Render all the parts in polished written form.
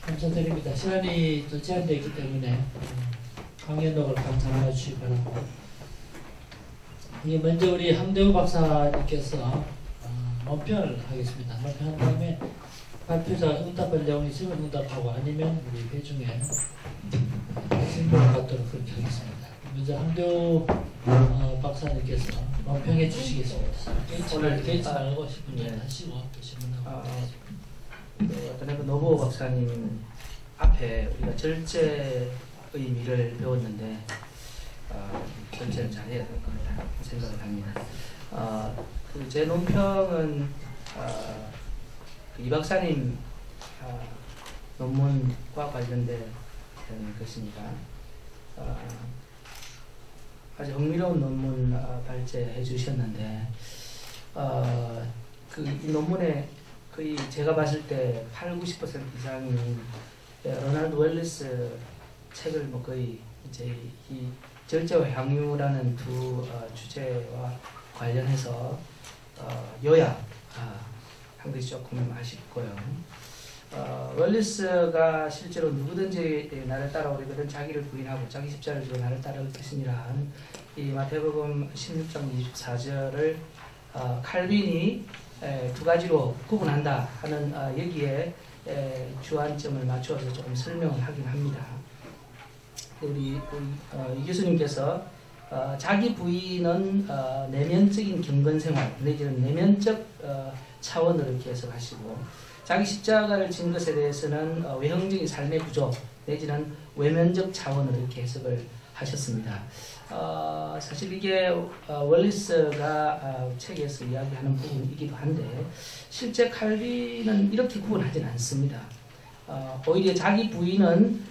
감사드립니다. 시간이 또 제한되어 있기 때문에 강연록을 각 잡아 주시기 바랍니다. 먼저 우리 함대우 박사님께서 논평을 하겠습니다. 논평한 다음에 발표자 응답할 내용이 있으면 응답하고 아니면 우리 회중에 질문을 받도록 그렇게 하겠습니다. 먼저 함대우 박사님께서 논평해 주시겠습니다. 오늘 개의치 말고 10분 하시고 또 질문하고 그 노보 박사님 앞에 우리가 절제의 미를 배웠는데 절제를 잘해야 될 것 같다 생각을 합니다. 제 논평은 이 박사님 논문과 관련된 것입니다. 아주 흥미로운 논문 발제해 주셨는데 이 논문에 거의 제가 봤을 때 80~90% 이상이 로널드 웰리스 책을 뭐 거의 이제 이 절제와 향유라는 두 주제와 관련해서 요약한 것이 조금 아쉽고요. 웰리스가 실제로 누구든지 나를 따라오려거든 자기를 부인하고 자기 십자가를 지고 나를 따를 것이니라 한 이 마태복음 16장 24절을 칼빈이 두 가지로 구분한다 하는 여기에 주안점을 맞추어서 조금 설명을 하긴 합니다. 우리 이 교수님께서 자기 부인은 내면적인 경건생활 내지는 내면적 차원으로 이렇게 해석하시고 자기 십자가를 진 것에 대해서는 외형적인 삶의 구조 내지는 외면적 차원으로 이렇게 해석을 하셨습니다. 사실 이게 웰리스가 책에서 이야기하는 부분이기도 한데 실제 칼빈은 이렇게 구분하지는 않습니다. 오히려 자기 부인은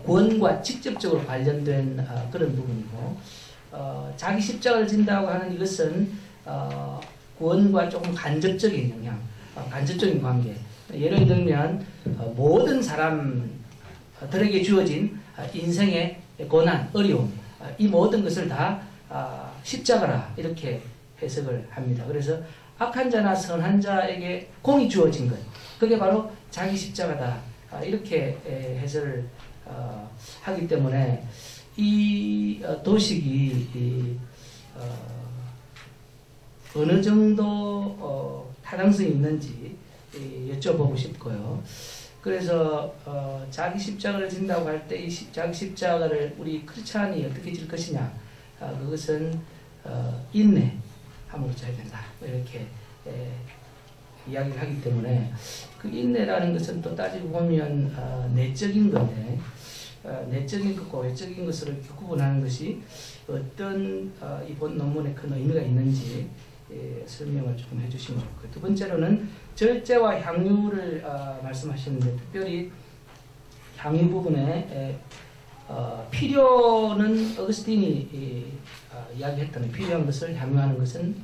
구원과 직접적으로 관련된 그런 부분이고 자기 십자가를 진다고 하는 이것은 구원과 조금 간접적인 영향, 간접적인 관계. 예를 들면 모든 사람들에게 주어진 인생의 고난, 어려움 이 모든 것을 다 십자가라 이렇게 해석을 합니다. 그래서 악한 자나 선한 자에게 공이 주어진 것 그게 바로 자기 십자가다 이렇게 해석을 하기 때문에 이 도식이 어느 정도 타당성이 있는지 여쭤보고 싶고요. 그래서 자기 십자가를 진다고 할 때 이 자기 십자가를 우리 크리스찬이 어떻게 질 것이냐 그것은 인내함으로 져야 된다 이렇게 이야기를 하기 때문에 그 인내라는 것은 또 따지고 보면 내적인 건데 내적인 것과 외적인 것을 구분하는 것이 어떤 이번 논문에 큰 의미가 있는지 설명을 조금 해주시면 좋고 두 번째로는 절제와 향유를 말씀하셨는데 특별히 향유 부분에 필요는 어거스틴이 이야기했던 필요한 것을 향유하는 것은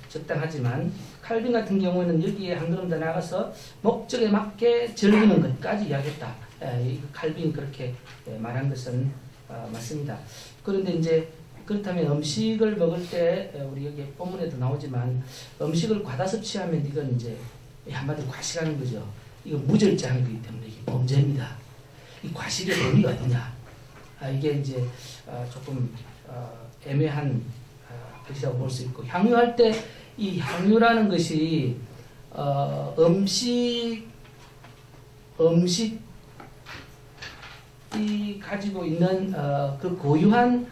적당하지만 칼빈 같은 경우에는 여기에 한 걸음 더 나가서 목적에 맞게 즐기는 것까지 이야기했다. 칼빈이 그렇게 말한 것은 맞습니다. 그런데 이제 그렇다면 음식을 먹을 때 우리 여기 본문에도 나오지만 음식을 과다 섭취하면 이건 이제 한마디로 과식하는 거죠. 이거 무절제한 거기 때문에 이게 범죄입니다. 이 과식의 의미가 어디냐? 이게 이제 조금 애매한 것이라고 볼 수 있고 향유할 때 이 향유라는 것이 음식이 가지고 있는 그 고유한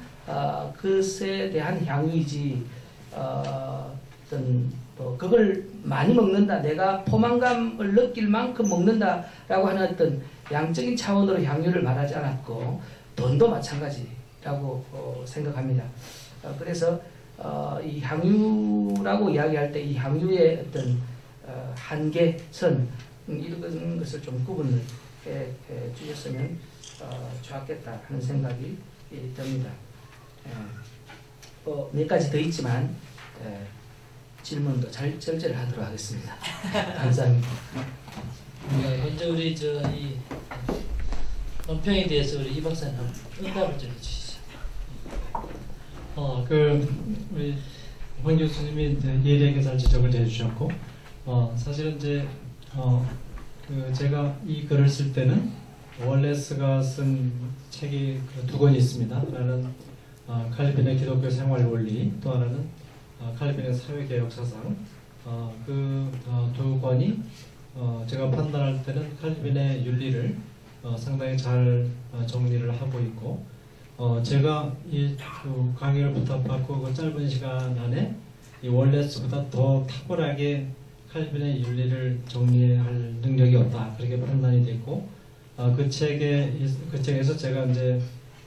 것에 대한 향유이지 어떤 그걸 많이 먹는다 내가 포만감을 느낄 만큼 먹는다라고 하는 어떤 양적인 차원으로 향유를 말하지 않았고 돈도 마찬가지라고 생각합니다. 그래서 이 향유라고 이야기할 때 이 향유의 어떤 한계선 이런 것을 좀 구분을 해 주셨으면 좋았겠다 하는 생각이 듭니다. 몇 가지 더 있지만 질문도 절제를 하도록 하겠습니다. 감사합니다. 먼저 우리 이 논평에 대해서 우리 이 박사님 응답을 좀 해주시죠. 우리 황 교수님이 이제 예리하게 잘 지적을 해주셨고 사실은 이제 제가 이 글을 쓸 때는 월레스가 쓴 책이 두 권이 있습니다. 하나는 칼빈의 기독교 생활 원리, 또 하나는 칼빈의 사회개혁 사상. 그 두 권이 제가 판단할 때는 칼빈의 윤리를 상당히 잘 정리를 하고 있고, 제가 이 강의를 부탁받고 그 짧은 시간 안에 이 월레스보다 더 탁월하게 칼빈의 윤리를 정리할 능력이 없다, 그렇게 판단이 됐고, 그 책에서 제가 이제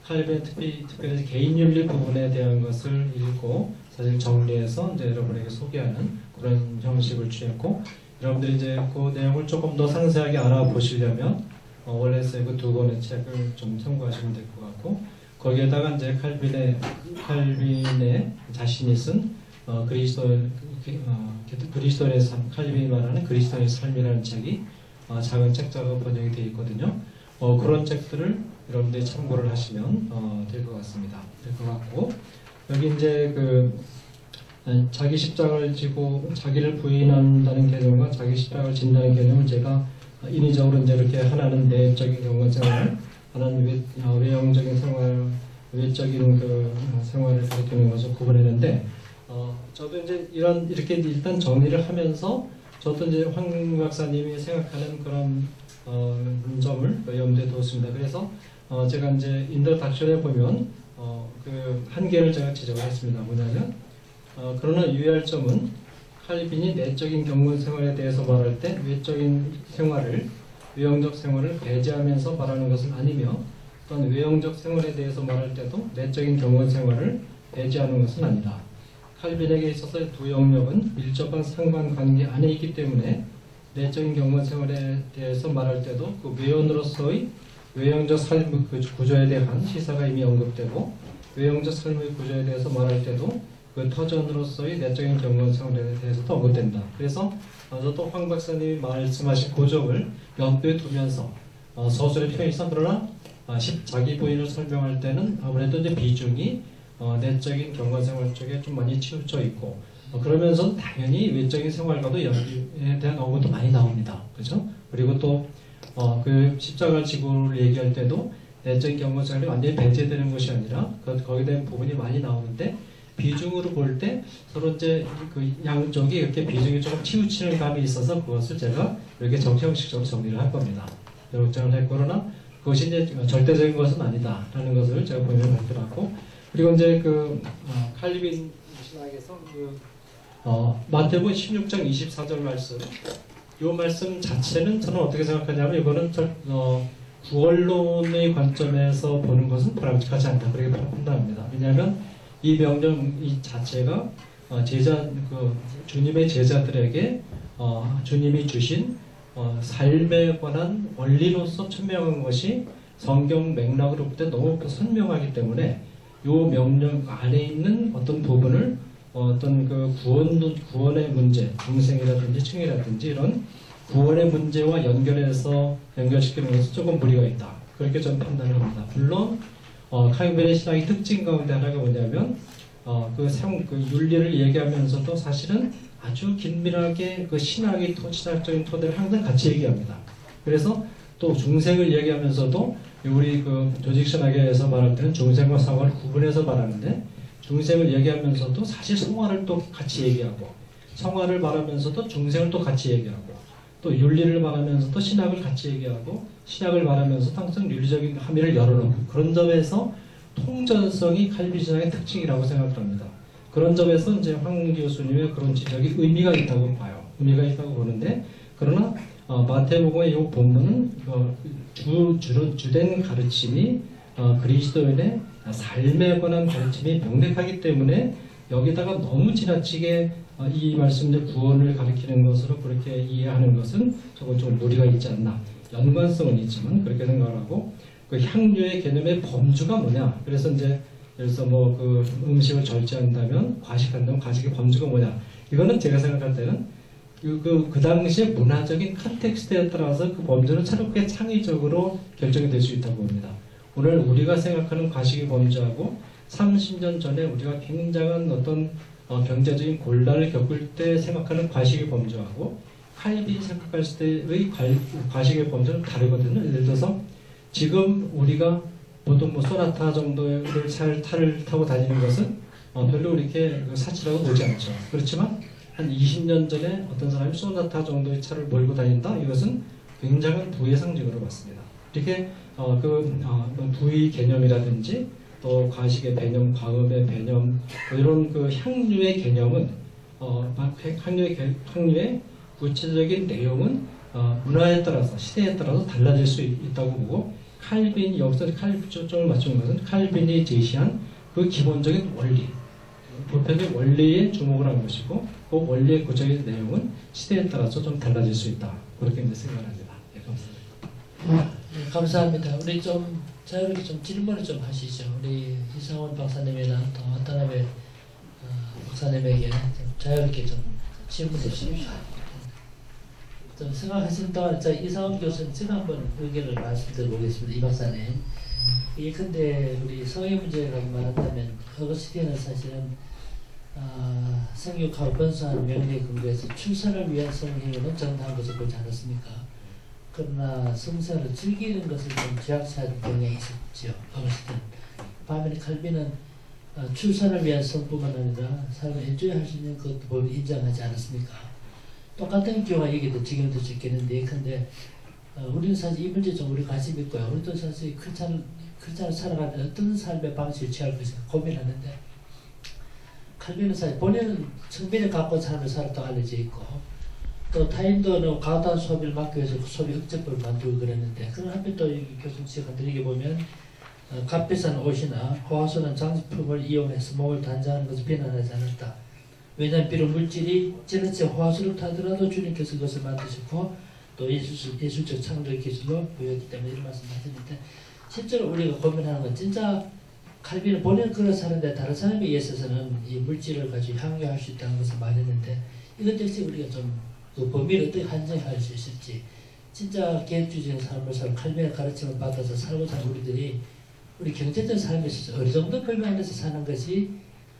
칼빈의 특별히 개인 윤리 부분에 대한 것을 읽고 사실 정리해서 이제 여러분에게 소개하는 그런 형식을 취했고, 여러분들이 이제 그 내용을 조금 더 상세하게 알아보시려면 월레스의 그 두 권의 책을 좀 참고하시면 될 것 같고, 거기에다가 이제 칼빈의 자신이 쓴 그리스도의 삶, 칼빈이 말하는 그리스도의 삶이라는 책이 작은 책자로 번역이 되어 있거든요. 그런 책들을 여러분들이 참고를 하시면 될 것 같습니다. 될 것 같고, 여기 이제 자기 십자가를 지고 자기를 부인한다는 개념과 자기 십자가를 진다는 개념을 제가 인위적으로 이제 이렇게 하나는 내적인 경건 생활, 하나는 외형적인 생활, 외적인 그 생활을 가리키는 것을 구분했는데, 저도 이제 이렇게 일단 정리를 하면서 저도 이제 황 박사님이 생각하는 그런 점을 염두에 두었습니다. 그래서 제가 이제 인트로덕션에 보면 그 한계를 제가 지적을 했습니다. 뭐냐면 그러나 유의할 점은 칼빈이 내적인 경건 생활에 대해서 말할 때 외적인 생활을, 외형적 생활을 배제하면서 말하는 것은 아니며, 또한 외형적 생활에 대해서 말할 때도 내적인 경건 생활을 배제하는 것은 아니다. 칼빈에게 있어서 두 영역은 밀접한 상관관계 안에 있기 때문에 내적인 경건 생활에 대해서 말할 때도 그 외연으로서의 외형적 삶의 그 구조에 대한 시사가 이미 언급되고, 외형적 삶의 구조에 대해서 말할 때도 그 터전으로서의 내적인 경건 생활에 대해서도 언급된다. 그래서 저도 황 박사님이 말씀하신 고정을 염두에 두면서 서술의 편의상, 그러나 자기 부인을 설명할 때는 아무래도 이제 비중이 내적인 경건 생활 쪽에 좀 많이 치우쳐 있고, 그러면서 당연히 외적인 생활과도 연기에 대한 언급도 많이 나옵니다. 그죠? 그리고 또 그 십자가 지구를 얘기할 때도 내적인 경건 생활이 완전히 배제되는 것이 아니라 거기에 대한 부분이 많이 나오는데, 비중으로 볼 때 서로 이제 그 양쪽이 이렇게 비중이 조금 치우치는 감이 있어서 그것을 제가 이렇게 형식적으로 정리를 할 겁니다. 정리를 했고, 그러나 그것이 이제 절대적인 것은 아니다라는 것을 제가 보면 발표하고, 그리고 이제 칼빈 신학에서 마태복음 16장 24절 말씀, 이 말씀 자체는 저는 어떻게 생각하냐면, 이거는 구원론의 관점에서 보는 것은 바람직하지 않다, 그렇게 판단합니다. 왜냐하면 이 명령 이 자체가 주님의 제자들에게 주님이 주신 삶에 관한 원리로서 천명한 것이 성경 맥락으로 볼 때 너무 선명하기 때문에 이 명령 안에 있는 어떤 부분을 어떤 그 구원의 문제, 중생이라든지 층이라든지 이런 구원의 문제와 연결시키는 것은 조금 무리가 있다, 그렇게 저는 판단을 합니다. 물론 칼빈의 신학의 특징 가운데 하나가 뭐냐면 그 윤리를 얘기하면서도 사실은 아주 긴밀하게 그 신학적인 토대를 항상 같이 얘기합니다. 그래서 또 중생을 얘기하면서도 우리 그 조직신학에서 말할 때는 중생과 성화를 구분해서 말하는데, 중생을 얘기하면서도 사실 성화를 또 같이 얘기하고, 성화를 말하면서도 중생을 또 같이 얘기하고, 또 윤리를 말하면서도 신학을 같이 얘기하고, 신학을 말하면서도 항상 윤리적인 함의를 열어놓고, 그런 점에서 통전성이 칼빈 신학의 특징이라고 생각합니다. 그런 점에서 이제 황 교수님의 그런 지적이 의미가 있다고 봐요. 의미가 있다고 보는데, 그러나 마태복음의 이 본문은 주된 가르침이 그리스도인의 삶에 관한 가르침이 명백하기 때문에 여기다가 너무 지나치게 이 말씀의 구원을 가리키는 것으로 그렇게 이해하는 것은 조금 좀 무리가 있지 않나. 연관성은 있지만 그렇게 생각을 하고, 그 향유의 개념의 범주가 뭐냐. 그래서 이제 그 음식을 절제한다면, 과식한다면 과식의 범주가 뭐냐. 이거는 제가 생각할 때는 그 당시의 문화적인 컨텍스트에 따라서 그 범주는 새롭게 창의적으로 결정이 될 수 있다고 봅니다. 오늘 우리가 생각하는 과식의 범주하고 30년 전에 우리가 굉장한 어떤 경제적인 곤란을 겪을 때 생각하는 과식의 범주하고 칼빈이 생각했을 때의 과식의 범죄는 다르거든요. 예를 들어서 지금 우리가 보통 뭐 소나타 정도를 차를 타고 다니는 것은 별로 그렇게 사치라고 보지 않죠. 그렇지만 한 20년 전에 어떤 사람이 소나타 정도의 차를 몰고 다닌다? 이것은 굉장한 부의 상징으로 봤습니다. 이렇게 부의 개념이라든지 또 과식의 개념, 과음의 개념 이런 그 향유의 개념은 향유의 구체적인 내용은 문화에 따라서 시대에 따라서 달라질 수 있다고 보고 칼빈이 여기서 초점을 맞추는 것은 칼빈이 제시한 그 기본적인 원리 보편의 원리에 주목을 한 것이고 그 원리의 구체적인 내용은 시대에 따라서 좀 달라질 수 있다 그렇게 이제 생각합니다. 네, 감사합니다. 네, 감사합니다. 우리 좀 자유롭게 좀 질문을 좀 하시죠. 우리 이상원 박사님이나 또 watanabe 박사님에게 좀 자유롭게 좀 질문해 주십시오. 좀 생각하시는 동안 이상원 교수님 제가 한번 의견을 말씀드려보겠습니다. 이 박사님. 근데 우리 성의 문제라고 말한다면 어거스틴은 사실은 생육하고 번성하는 명리에 근거해서 출산을 위한 성행위는 정당한 것을 보지 않았습니까? 그러나 성사를 즐기는 것을 좀 제약하는 경향이 있었죠. 어거스틴. 반면에 칼빈은 출산을 위한 성뿐만 아니라 삶을 엔조이할 수 있는 것도 법이 인정하지 않았습니까? 똑같은 경우가 여기도 지금도 있겠는데 근데 우리는 사실 이 문제에 좀 우리 관심 있고요. 우리도 사실 크리스찬을 살아가면 어떤 삶의 방식을 취할 것인가 고민하는데 칼빈은 사실 본인은 성빈을 갖고 삶을 살았다고 알려져 있고 또 타인도는 과다한 소비를 막기 위해서 그 소비 억제법을 만들고 그랬는데 그런 한편 또 교수님 제가 드리게 보면 값비싼 옷이나 호화스러운 장식품을 이용해서 몸을 단장하는 것을 비난하지 않았다. 왜냐하면 비록 물질이 지나치 호화스럽다 하더라도 주님께서 그것을 만드셨고 또 예술적 창조의 기술로 보였기 때문에 이런 말씀 하셨는데 실제로 우리가 고민하는 건 진짜 칼빈은 본인은 그런 사는데 다른 사람에 있어서는 이 물질을 가지고 향유할 수 있다는 것을 말했는데 이것 역시 우리가 좀 그 범위를 어떻게 한정할 수 있을지 진짜 계획주의적인 삶을 살고 칼빈의 가르침을 받아서 살고자 하는 우리 경제적 삶에 있어서 어느 정도 범위 안에서 사는 것이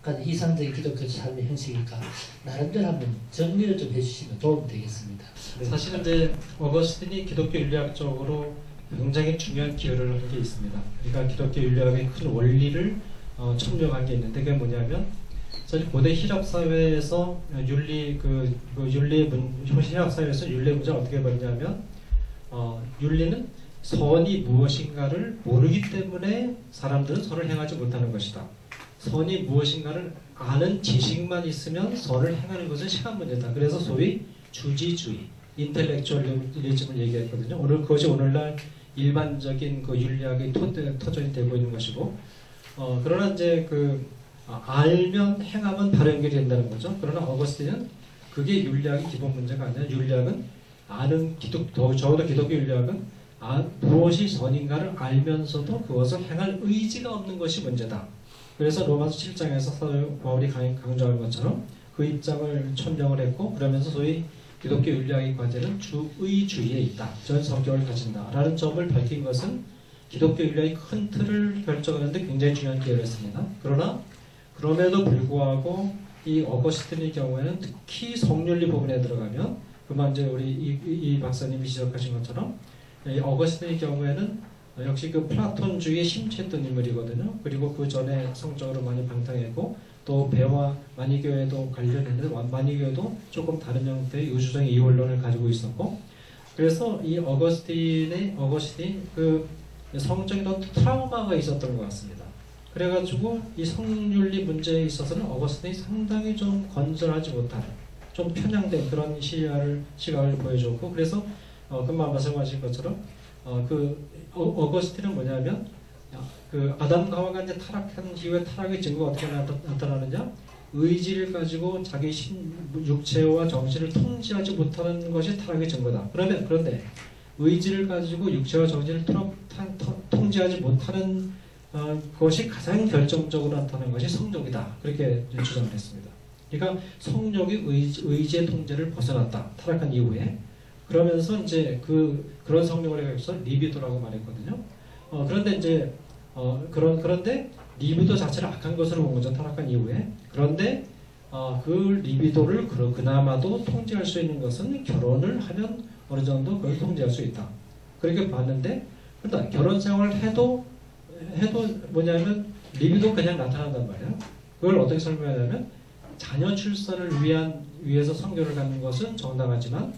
가장 이상적인 기독교 삶의 형식일까 나름대로 한번 정리를 좀 해주시면 도움이 되겠습니다. 사실은 이제 어거스틴이 기독교 윤리학적으로 굉장히 중요한 기여를 한 게 있습니다. 그러니까 기독교 윤리학의 큰 원리를 첨명한 게 있는데 그게 뭐냐면 사실 고대 힐랍 사회에서 힐랍 사회에서 윤리 문제가 어떻게 벌냐면 윤리는 선이 무엇인가를 모르기 때문에 사람들은 선을 행하지 못하는 것이다. 선이 무엇인가를 아는 지식만 있으면 선을 행하는 것은 시간 문제다. 그래서 소위 주지주의, 인텔렉츄얼리즘을 얘기했거든요. 그것이 오늘날 일반적인 그 윤리학의 터전이 되고 있는 것이고, 그러나 이제 알면 행하면 바로 연결이 된다는 거죠. 그러나 어거스틴은 그게 윤리학의 기본 문제가 아니라 윤리학은 적어도 기독교 윤리학은 무엇이 선인가를 알면서도 그것을 행할 의지가 없는 것이 문제다. 그래서 로마서 7장에서 사도 바울이 강조한 것처럼 그 입장을 첨명을 했고 그러면서 소위 기독교 윤리학의 과제는 주의주의에 있다. 전 성격을 가진다. 라는 점을 밝힌 것은 기독교 윤리학의 큰 틀을 결정하는 데 굉장히 중요한 기여를 했습니다. 그럼에도 불구하고 이 어거스틴의 경우에는 특히 성윤리 부분에 들어가면 그만 이제 우리 이 박사님이 지적하신 것처럼 이 어거스틴의 경우에는 역시 그 플라톤주의에 심취했던 인물이거든요. 그리고 그 전에 성적으로 많이 방탕했고 또 배와 마니교회도 관련했는데 마니교회도 조금 다른 형태의 우주적인 이원론을 가지고 있었고 그래서 이 어거스틴이 그 성적인 어떤 트라우마가 있었던 것 같습니다. 그래가지고 이 성윤리 문제에 있어서는 어거스틴이 상당히 좀 건전하지 못한 좀 편향된 그런 시각을 보여줬고 그래서 금방 말씀하신 것처럼 어거스틴은 뭐냐면 그 아담과 하와가 이제 타락한 이후에 타락의 증거가 어떻게 나타나느냐 의지를 가지고 자기 육체와 정신을 통제하지 못하는 것이 타락의 증거다. 그런데 의지를 가지고 육체와 정신을 통제하지 못하는 것이 가장 결정적으로 나타나는 것이 성욕이다. 그렇게 주장을 했습니다. 그러니까 성욕이 의지의 통제를 벗어났다. 타락한 이후에. 그러면서 이제 그런 성욕을 해서 리비도라고 말했거든요. 그런데 리비도 자체를 악한 것으로 본 거죠. 타락한 이후에. 그런데 그 리비도를 그나마도 통제할 수 있는 것은 결혼을 하면 어느 정도 그걸 통제할 수 있다. 그렇게 봤는데, 그러다 결혼 생활을 해도 뭐냐면 리비도 그냥 나타난단 말이야. 그걸 어떻게 설명하냐면 자녀 출산을 위해서 성교를 갖는 것은 정당하지만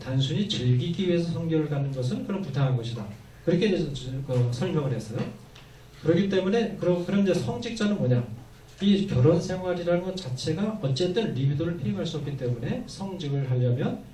단순히 즐기기 위해서 성교를 갖는 것은 그런 부당한 것이다. 그렇게 이제 설명을 했어요. 그렇기 때문에 그런 이제 성직자는 뭐냐? 이 결혼 생활이라는 것 자체가 어쨌든 리비도를 피해갈 수 없기 때문에 성직을 하려면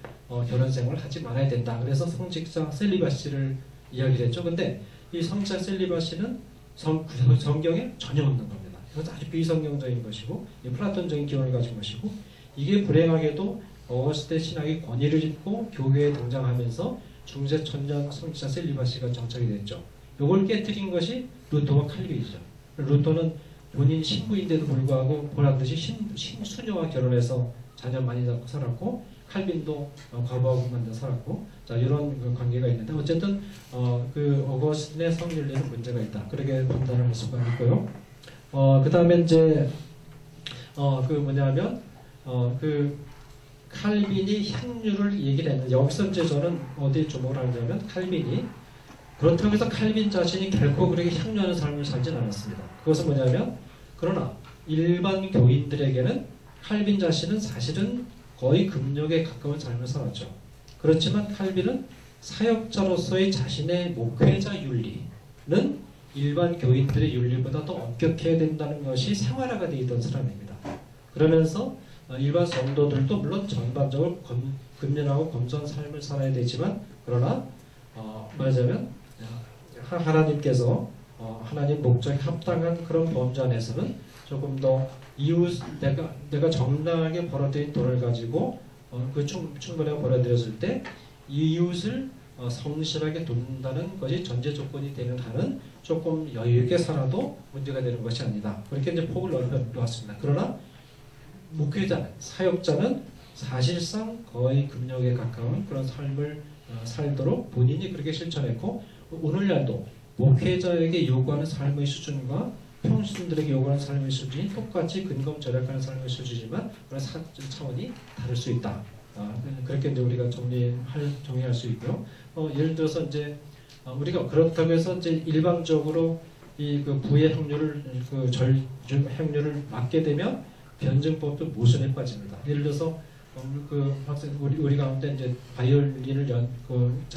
결혼 생활을 하지 말아야 된다. 그래서 성직자 셀리바시를 이야기를 했죠. 근데 이 성직자 셀리바시는 성경에 전혀 없는 겁니다. 이것은 아주 비성경적인 것이고 플라톤적인 기원을 가진 것이고 이게 불행하게도 어거스테 신학이 권위를 잇고 교회에 등장하면서 중세 천년 성직자 셀리바시가 정착이 됐죠. 이걸 깨뜨린 것이 루터와 칼빈이죠. 루터는 본인 신부인데도 불구하고 보란듯이 신수녀와 결혼해서 자녀 많이 낳고 살았고 칼빈도 과부하고 만나 살았고 자 이런 그 관계가 있는데 어쨌든 그 어거스틴의 성윤리는 문제가 있다. 그렇게 판단할 수가 있고요. 그 다음에 이제 그 뭐냐면 그 칼빈이 향유를 얘기를 했는데 여기서 이제 저는 어디에 주목을 하냐면 칼빈이 그렇다고 해서 칼빈 자신이 결코 그렇게 향유하는 삶을 살진 않았습니다. 그것은 뭐냐면 그러나 일반 교인들에게는 칼빈 자신은 사실은 거의 금욕에 가까운 삶을 살았죠. 그렇지만 칼빈은 사역자로서의 자신의 목회자 윤리는 일반 교인들의 윤리보다 더 엄격해야 된다는 것이 생활화가 되어 있던 사람입니다. 그러면서 일반 성도들도 물론 전반적으로 근면하고 검소한 삶을 살아야 되지만 그러나 말하자면 하나님께서 하나님 목적에 합당한 그런 범주 안에서는 조금 더 이웃 내가 정당하게 벌어들인 돈을 가지고 그 충분하게 벌어들였을 때 이웃을 성실하게 돕는다는 것이 전제 조건이 되는 한은 조금 여유 있게 살아도 문제가 되는 것이 아니다. 그렇게 이제 폭을 넓혀놓았습니다. 그러나 목회자는 사역자는 사실상 거의 금욕에 가까운 그런 삶을 살도록 본인이 그렇게 실천했고 오늘날도 목회자에게 요구하는 삶의 수준과 평신들에게 요구하는 삶의 수준이 똑같이 근검절약하는 삶의 수준이지만 그런 차원이 다를 수 있다. 그렇게 이제 우리가 정리할 수 있고요. 예를 들어서 이제 우리가 그렇다고 해서 이제 일방적으로 이 그 부의 행률을 행률을 막게 되면 변증법도 모순에 빠집니다. 예를 들어서 그 학생 우리 가운데 이제 바이올린을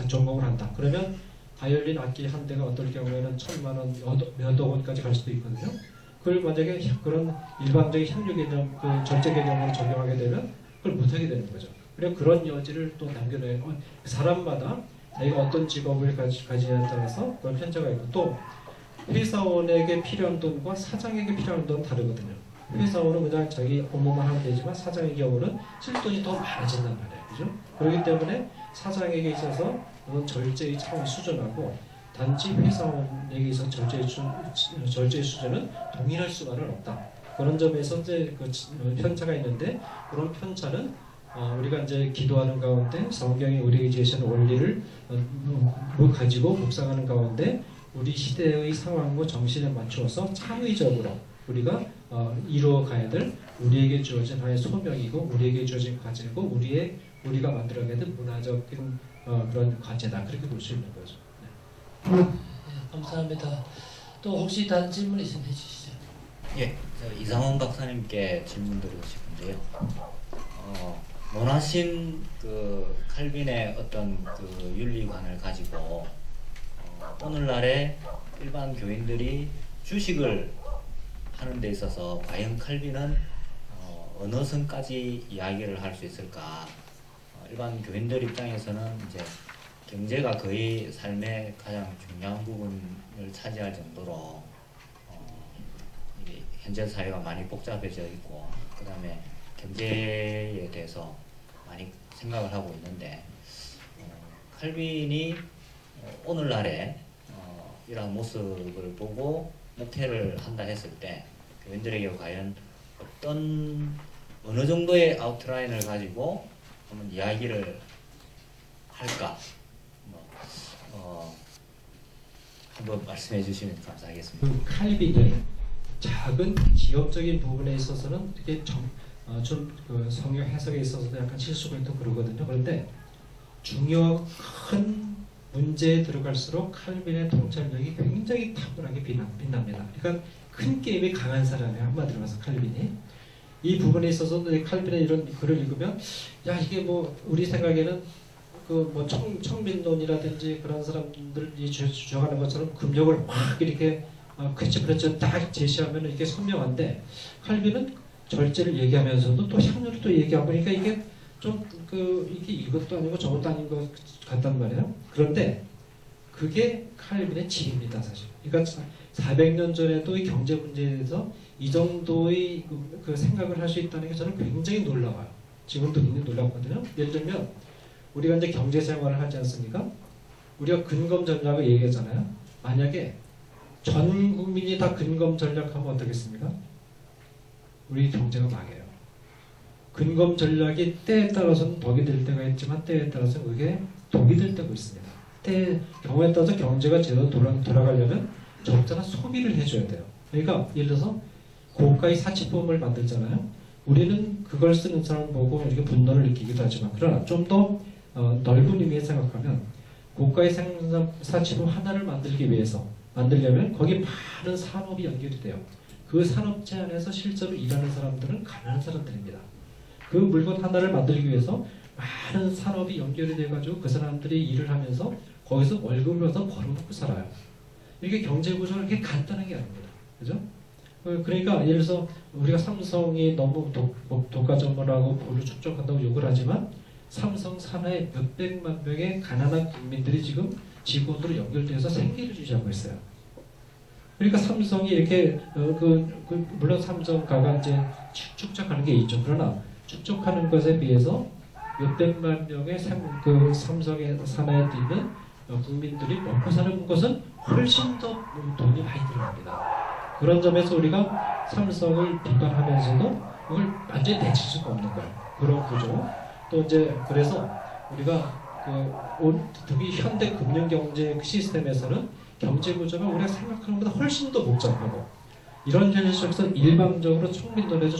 전공을 한다. 그러면 바이올린 악기 한 대가 어떨 경우에는 1,000만 원, 몇억 원까지 갈 수도 있거든요. 그걸 만약에 그런 일반적인 향유 개념, 그 절제 개념으로 적용하게 되면 그걸 못하게 되는 거죠. 그리고 그런 여지를 또 남겨내고 사람마다 자기가 어떤 직업을 가지냐에 따라서 그런 편차가 있고 또 회사원에게 필요한 돈과 사장에게 필요한 돈은 다르거든요. 회사원은 그냥 자기 업무만 하면 되지만 사장의 경우는 쓸 돈이 더 많아진단 말이에요. 그죠? 그렇기 때문에 사장에게 있어서 절제의 차원이 수준하고 단지 회사원에게 있어서 절제의 수준은 동일할 수만은 없다. 그런 점에서 이제 그 편차가 있는데 그런 편차는 우리가 이제 기도하는 가운데 성경이 우리에게 제시하는 원리를 가지고 묵상하는 가운데 우리 시대의 상황과 정신에 맞추어서 창의적으로 우리가 이루어 가야 될 우리에게 주어진 하나의 소명이고 우리에게 주어진 과제고 우리가 만들어가야 될 문화적인 그런 과제다. 그렇게 볼 수 있는 거죠. 네, 감사합니다. 또 혹시 다른 질문 있으면 해주시죠. 예, 이상원 박사님께 질문 드리고 싶은데요. 원하신 그 칼빈의 어떤 그 윤리관을 가지고 오늘날의 일반 교인들이 주식을 하는 데 있어서 과연 칼빈은 어느 선까지 이야기를 할 수 있을까? 일반 교인들 입장에서는 이제 경제가 거의 삶의 가장 중요한 부분을 차지할 정도로 현재 사회가 많이 복잡해져 있고 그 다음에 경제에 대해서 많이 생각을 하고 있는데 칼빈이 오늘날의 이러한 모습을 보고 목회를 한다 했을 때 교인들에게 과연 어느 정도의 아웃라인을 가지고 한번 이야기를 할까? 한번 말씀해 주시면 감사하겠습니다. 그 칼빈이 작은 기업적인 부분에 있어서는 되게 좀그 성경 해석에 있어서도 약간 실수가 있고 그러거든요. 그런데 중요한 큰 문제에 들어갈수록 칼빈의 통찰력이 굉장히 탁월하게 빛납니다. 그러니까 큰 게임이 강한 사람이에요. 한마디로 해서 칼빈이. 이 부분에 있어서 칼빈의 이런 글을 읽으면 야 이게 뭐 우리 생각에는 그 뭐 청빈론이라든지 그런 사람들이 주장하는 것처럼 금욕을 확 이렇게 그렇죠 딱 제시하면 이게 선명한데 칼빈은 절제를 얘기하면서도 또 향유를 또 얘기하고 그러니까 이게 좀 이게 이것도 아니고 저것도 아닌 것 같단 말이에요. 그런데 그게 칼빈의 지혜입니다, 사실. 그러니까 400년 전에도 이 경제 문제에 대해서 이 정도의 그 생각을 할 수 있다는 게 저는 굉장히 놀라워요. 지금도 굉장히 놀랍거든요. 예를 들면 우리가 이제 경제 생활을 하지 않습니까? 우리가 근검 전략을 얘기하잖아요. 만약에 전 국민이 다 근검 전략하면 어떻겠습니까? 우리 경제가 망해요. 근검 전략이 때에 따라서는 덕이 될 때가 있지만 때에 따라서는 그게 독이 될 때가 있습니다. 경우에 따라서 경제가 제대로 돌아가려면 적절한 소비를 해줘야 돼요. 그러니까 예를 들어서 고가의 사치품을 만들잖아요. 우리는 그걸 쓰는 사람을 보고 이렇게 분노를 느끼기도 하지만 그러나 좀 더 넓은 의미에 생각하면 고가의 사치품 하나를 만들려면 거기 많은 산업이 연결이 돼요. 그 산업체 안에서 실제로 일하는 사람들은 가난한 사람들입니다. 그 물건 하나를 만들기 위해서 많은 산업이 연결이 돼가지고 그 사람들이 일을 하면서 거기서 월급을 얻어서 벌어먹고 살아요. 이게 경제 구조가 그렇게 간단한 게 아닙니다. 그죠? 그러니까 예를 들어서 우리가 삼성이 너무 독과점을 하고 볼을 축적한다고 욕을 하지만 삼성 산하에 몇백만 명의 가난한 국민들이 지금 직원으로 연결돼서 생계를 유지하고 있어요. 그러니까 삼성이 이렇게 물론 삼성가가 이제 축적하는 게 있죠. 그러나 축적하는 것에 비해서 몇백만 명의 삼성의 산하에 있는 국민들이 먹고 사는 것은 훨씬 더 돈이 많이 들어갑니다. 그런 점에서 우리가 삼성을 비판하면서도 그걸 완전히 내칠 수가 없는 거예요. 그런 구조. 또 이제 그래서 우리가 특히 현대 금융 경제 시스템에서는 경제 구조가 우리가 생각하는 것보다 훨씬 더 복잡하고 이런 현실 속에서 일방적으로 총민론에서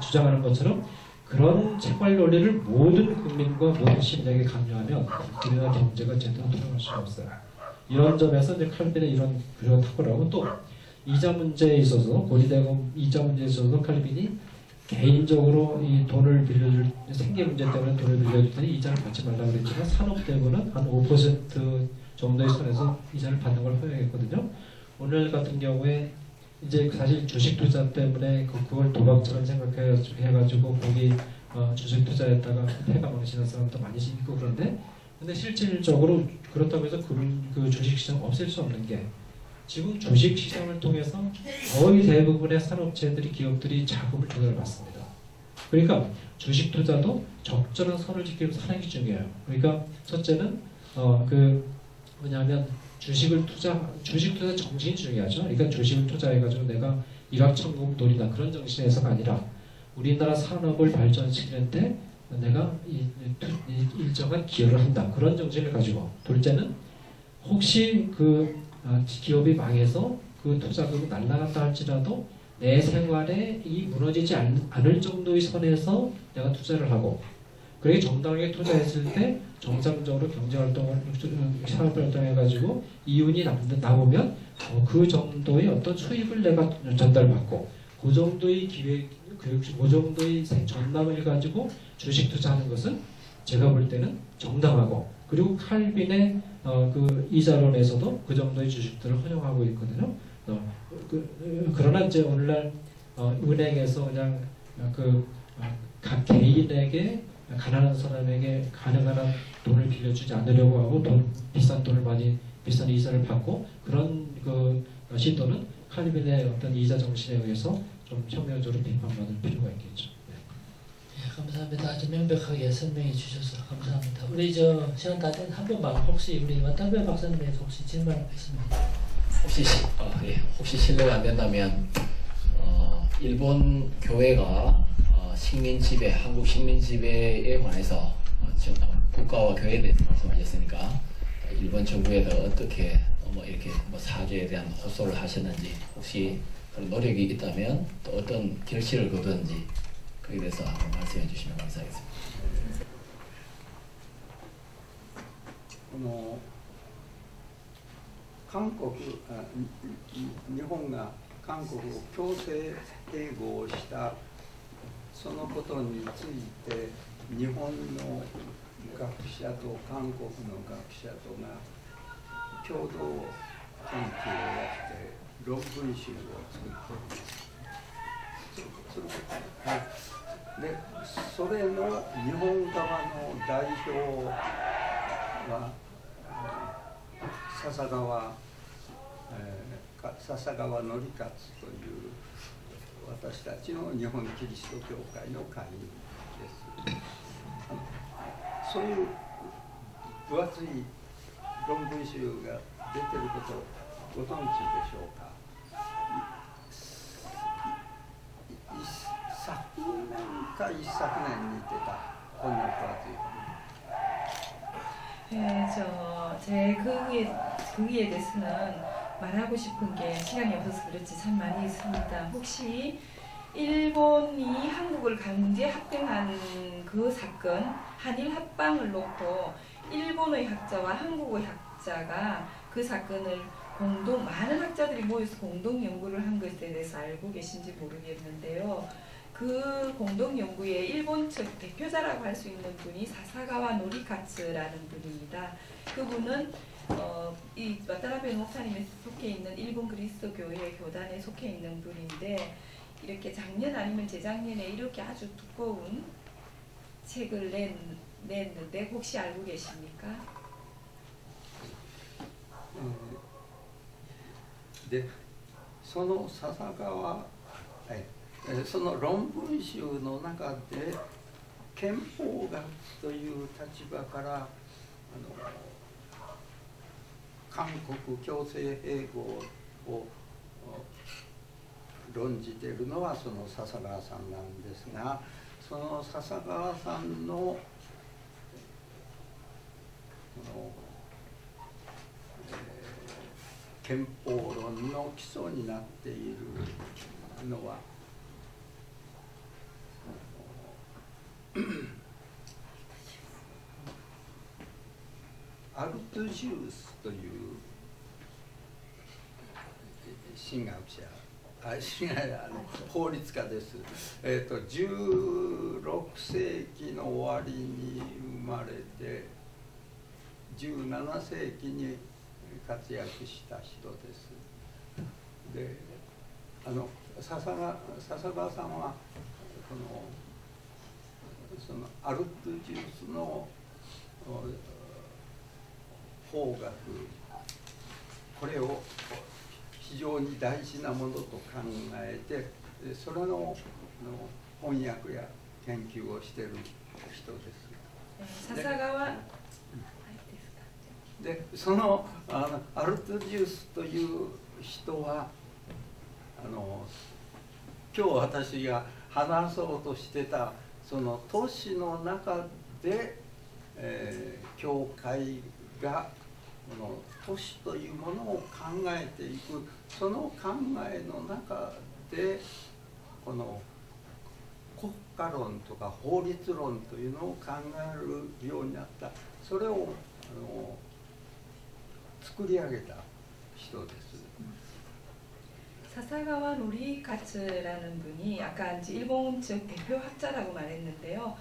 주장하는 것처럼 그런 생활 논리를 모든 국민과 모든 시민에게 강요하면 우리나라 경제가 제대로 돌아갈 수가 없어요. 이런 점에서 이제 칼빈의 이런 구조가 탁월하고 또 이자 문제에 있어서 고리대금 이자 문제에 있어서 칼빈이 개인적으로 이 돈을 빌려줄 생계 문제 때문에 돈을 빌려줄 때는 이자를 받지 말라고 그랬지만 산업대부는 한 5% 정도의 선에서 이자를 받는 걸 허용했거든요. 오늘 같은 경우에 이제 사실 주식 투자 때문에 그걸 도박처럼 생각해가지고 거기 주식 투자했다가 패가 망신한 사람도 많이 있고 그런데 근데 실질적으로 그렇다고 해서 그 주식 시장 없앨 수 없는 게 지금 주식 시장을 통해서 거의 대부분의 산업체들이 기업들이 자금을 조달을 받습니다. 그러니까 주식 투자도 적절한 선을 지키면서 하는 게 중요해요. 그러니까 첫째는 뭐냐면 주식 투자 정신이 중요하죠. 그러니까 주식을 투자해가지고 내가 일확천금 노린다 그런 정신에서가 아니라 우리나라 산업을 발전시키는데 내가 일정한 기여를 한다 그런 정신을 가지고 둘째는 혹시 기업이 망해서 그 투자금이 날아간다 할지라도 내 생활에 무너지지 않을 정도의 선에서 내가 투자를 하고 그렇게 정당하게 투자했을 때 정상적으로 경제활동을 산업활동해가지고 이윤이 남으면 그 정도의 어떤 수입을 내가 전달받고 그 정도의 그 정도의 전망을 가지고 주식 투자하는 것은 제가 볼 때는 정당하고 그리고 칼빈의 그 이자론에서도 그 정도의 주식들을 허용하고 있거든요. 그러나 이제 오늘날 은행에서 그냥 각 개인에게 가난한 사람에게 가능한 한 돈을 빌려주지 않으려고 하고 비싼 이자를 받고 그런 시도는 칼빈의 어떤 이자 정신에 의해서 좀 혁명적으로 비판받을 필요가 있겠죠. 감사합니다. 아주 명백하게 설명해 주셔서 감사합니다. 우리 시간 다 된 한 번만 혹시 우리 왔다베 박사님에서 혹시 질문 있습니다. 혹시 실례가 안 된다면 일본 교회가 식민 지배, 한국 식민 지배에 관해서 지금 국가와 교회에 대해서 말씀하셨으니까 일본 정부에도 어떻게 이렇게 사죄에 대한 호소를 하셨는지 혹시 그런 노력이 있다면 또 어떤 결실을 거두는지 거기에 대해서 한번 말씀해 주시면 감사하겠습니다. 韓国日本が韓国を強制併合したそのことについて日本の学者と韓国の学者とが共同研究をやって論文集を作ってでそれの日本側の代表は笹川則勝という私たちの日本キリスト教会の会員です。そういう分厚い論文集が出てることをご存知でしょうか。昨年か一昨年に出たこんな分厚い本。 네, 제 거기에 대해서는 말하고 싶은 게 시간이 없어서 그렇지 참 많이 있습니다. 혹시 일본이 한국을 강제 합병한 그 사건, 한일 합방을 놓고 일본의 학자와 한국의 학자가 그 사건을 많은 학자들이 모여서 공동 연구를 한 것에 대해서 알고 계신지 모르겠는데요. 그 공동 연구의 일본 측 대표자라고 할 수 있는 분이 사사가와 노리카츠라는 분입니다. 그분은 이 와타나베 목사님이 속해 있는 일본 그리스도 교회 교단에 속해 있는 분인데 이렇게 작년 아니면 재작년에 이렇게 아주 두꺼운 책을 냈는데 혹시 알고 계십니까? 네, その笹川その論文集の中で憲法学という立場から韓国強制併合を論じているのはその笹川さんなんですが、その笹川さんの憲法論の基礎になっているのはアルトジウスという神学者、法律家です。16世紀の終わりに生まれて17世紀に活躍した人です。で、笹川さんはそのアルトジウスの法学、これを非常に大事なものと考えて、それの翻訳や研究をしている人です。笹川で、そのアルトジウスという人は今日私が話そうとしてたその都市の中で、教会がこの都市というものを考えていく、その考えの中でこの国家論とか法律論というのを考えるようになった、それを作り上げた人です。 사사가와 노리카츠라는 분이 아까 이제 일본 측 대표 학자라고 말했는데요.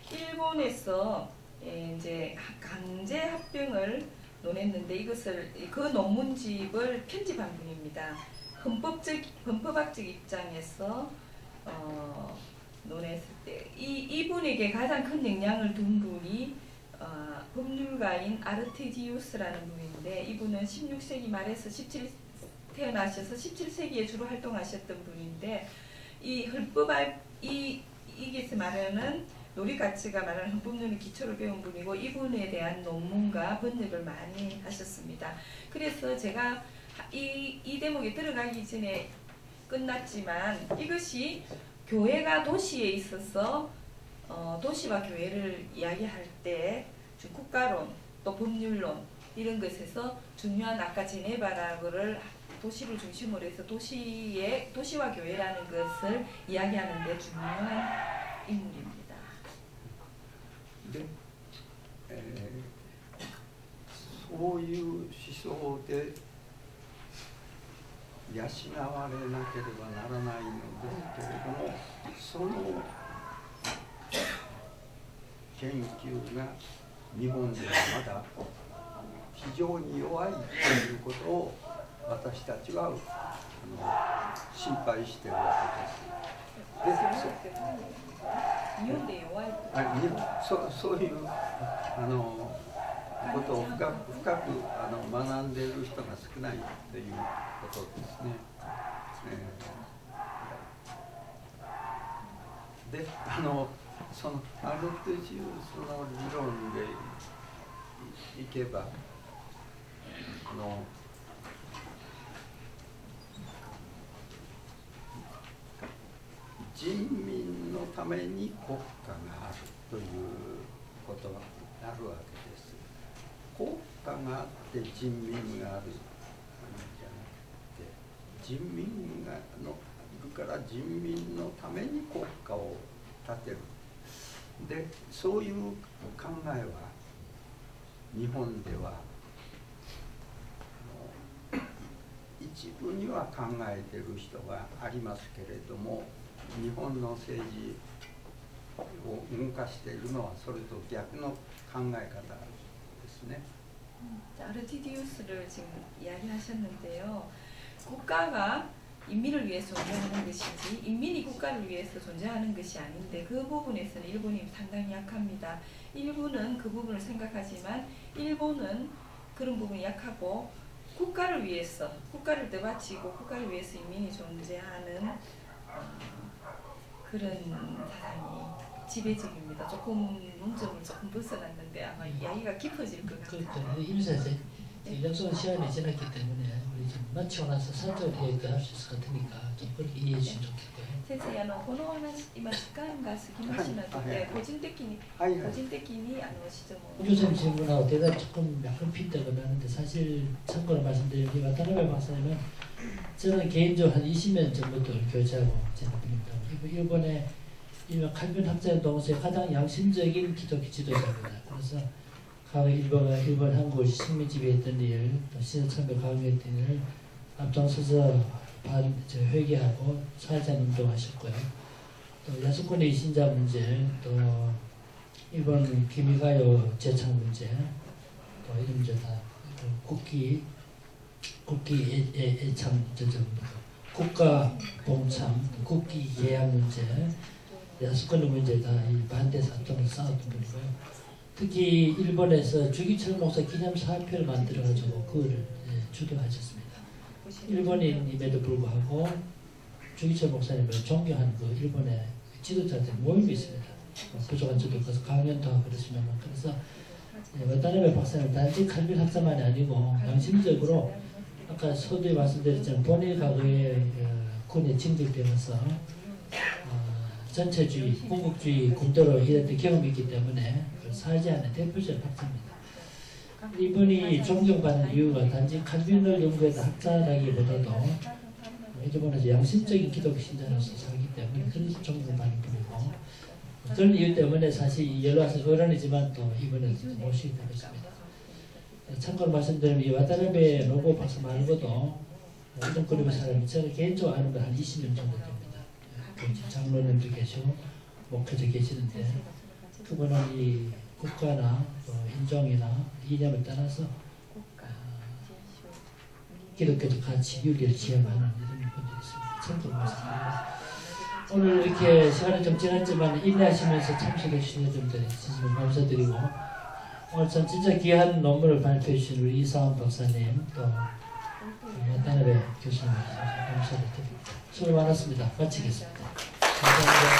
일본에서 이제 강제 합병을 논했는데 이것을 그 논문집을 편집한 분입니다. 헌법학적 입장에서 논했을 때 이분에게 가장 큰 영향을 둔 분이 법률가인 아르테지우스라는 분인데 이분은 16세기 말에서 태어나셔서 17세기에 주로 활동하셨던 분인데 이게 말하는 노리카츠가 말하는 헌법론의 기초를 배운 분이고 이분에 대한 논문과 번역을 많이 하셨습니다. 그래서 제가 이 대목에 들어가기 전에 끝났지만 이것이 교회가 도시에 있어서 도시와 교회를 이야기할 때 국가론 또 법률론 이런 것에서 중요한 아까 제네바라고를 도시를 중심으로 해서 도시와 교회라는 것을 이야기하는 데 중요한 인물입니다.で、そういう思想で養われなければならないのですけれども、その研究が日本ではまだ非常に弱いということを私たちは心配しているわけです。日本で弱いそういうことを深く学んでいる人が少ないということですね。で、そのアルトゥジウスの理論でいけば、人民のために国家があるということがあるわけです。国家があって人民があるじゃなくて、人民がいるから人民のために国家を立てる。で、そういう考えは日本では一部には考えている人がありますけれども、日本の政治を動かしているのはそれと逆の考え方ですね。아르티디우스를 지금 이야기하셨는데요. 국가가 인민을 위해서 존재하는 것이지 인민이 국가를 위해서 존재하는 것이 아닌데 그 부분에서는 일본이 상당히 약합니다. 일본은 그 부분을 생각하지만 일본은 그런 부분이 약하고 국가를 위해서 국가를 되바치고 국가를 위해서 인민이 존재하는 그런 사상이 지배적입니다. 조금 논점을 조금 벗어났는데 아마 이야기가 깊어질 것 같아요. 그렇죠. 임사제 연속 시간이 지났기 때문에 우리 좀 마치고 나서 산적으로 얘기할 수 있을 것 같으니까 좀 그렇게 이해해 주시면 좋겠고요. 先生、このお話、今時間が過ぎましたので、個人的に質問。 교수님 질문하고 대답 조금 약간 핀다고 하는데 사실 참고로 말씀드리면 와타나베 박사님은 저는 개인적으로 한 20년 전부터 교제하고 지냈습니다. 일본의 일본 칼빈 학자의 동시에 가장 양심적인 기독교 지도자입니다. 그래서 과거 일본 한국을 식민 지배했던 일, 또 시대참배 강요했던 일을 앞장서서 회개하고 사회자님 운동하셨고요. 또 야스쿠니 신자 문제, 또 일본 기미가요 재창 문제, 또 이런 문제 다 국기 애창 국가 봉참, 국기 계약 문제, 야스쿠니 문제 다 반대에서 앞장서 싸웠던 분이고요. 특히 일본에서 주기철 목사 기념 사표를 만들어가지고 그거를 주도하셨습니다. 일본인임에도 불구하고 주기철 목사님을 존경하는 그 일본의 지도자들 모임이 있습니다. 부족한 저도 가서 강연도 하고 그렇습니다만, 그래서 와타나베 박사는 단지 칼빈 학자만이 아니고 양심적으로 아까 서두에 말씀드렸지만 본인 과거에 군에 징집되면서 전체주의, 군국주의 군도로 일했던 경험이 있기 때문에 사회제안의 대표적 학자입니다. 이분이 존경받는 이유가 단지 칼빈을 연구했던 학자라기보다도 일본에서 양심적인 기독교 신자로서 살기 때문에 그래서 존경받는 분이고, 그런 이유 때문에 사실 연락해서 어른이지만 또 이번에 모시게 되었습니다. 참고로 말씀드리면 이 와타나베 노고 박사 말고도 이런 그룹의 사람이 제가 개인적으로 아는 건 한 20명 정도 됩니다. 장로님도 계시고 목회자 계시는데, 그분은 이 국가나 인종이나 이념을 떠나서 기독교적 가치, 윤리를 지향하는 이런 분들이 있습니다. 참고로 말씀드립니다. 오늘 이렇게 시간이 좀 지났지만 인내하시면서 참석해 주신 여러분들의 진심으로 감사드리고, 오늘 참 진짜 귀한 논문을 발표해 주신 우리 이상원 박사님, 또 와타나베 교수님 감사를 드립니다. 수고 많았습니다. 마치겠습니다. 감사합니다.